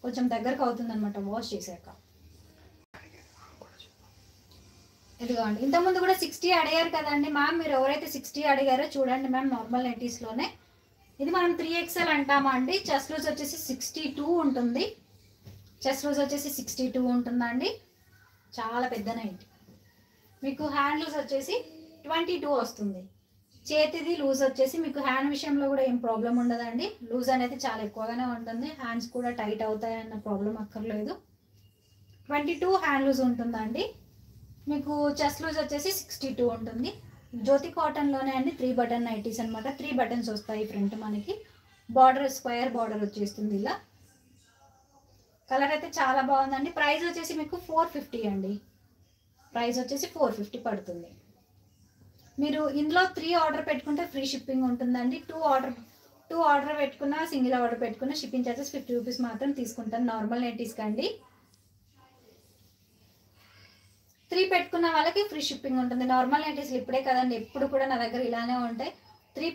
కొంచెం దగ్గరకు అవుతుంది అనమాట వాష్ చేశాక. ఇదిగోండి, ఇంతకుముందు కూడా 60 అడిగారు కదండి మ్యామ్. మీరు ఎవరైతే 60 అడిగారో చూడండి మ్యామ్, నార్మల్ నైటీస్లోనే ఇది మనం 3XL అంటామా అండి. చెస్ట్ లూజ్ వచ్చేసి 62 ఉంటుంది. చెస్ట్ లూజ్ వచ్చేసి 62 ఉంటుందండి. చాలా పెద్ద నైటీ. మీకు హ్యాండ్ లూజ్ వచ్చేసి 22 వస్తుంది. చేతిది లూజ్ వచ్చేసి మీకు హ్యాండ్ విషయంలో కూడా ఏం ప్రాబ్లం ఉండదండి. లూజ్ అనేది చాలా ఎక్కువగానే ఉంటుంది. హ్యాండ్స్ కూడా టైట్ అవుతాయన్న ప్రాబ్లం అక్కర్లేదు. 22 హ్యాండ్ లూజ్ ఉంటుందండి. మీకు చెస్ట్ లూజ్ వచ్చేసి 62 ఉంటుంది. జ్యోతి కాటన్లోనే అండి 3 బటన్ నైటీస్ అనమాట. 3 బటన్స్ వస్తాయి ఫ్రంట్. మనకి బార్డర్ స్క్వేర్ బార్డర్ వచ్చేస్తుంది ఇలా. కలర్ అయితే చాలా బాగుందండి. ప్రైస్ వచ్చేసి మీకు 450 అండి. ప్రైస్ వచ్చేసి 450 పడుతుంది. మీరు ఇందులో 3 ఆర్డర్ పెట్టుకుంటే ఫ్రీ షిప్పింగ్ ఉంటుందండి. 2 ఆర్డర్ పెట్టుకున్నా, సింగిల్ ఆర్డర్ పెట్టుకున్నా షిప్పింగ్ చార్జెస్ 50 రూపీస్ మాత్రం తీసుకుంటాను నార్మల్ నైటీస్కి అండి. 3 పెట్టుకున్న వాళ్ళకి ఫ్రీ షిప్పింగ్ ఉంటుంది. నార్మల్ నైటీస్లు ఇప్పుడే కదండి, ఎప్పుడు కూడా నా దగ్గర ఇలానే ఉంటాయి. 3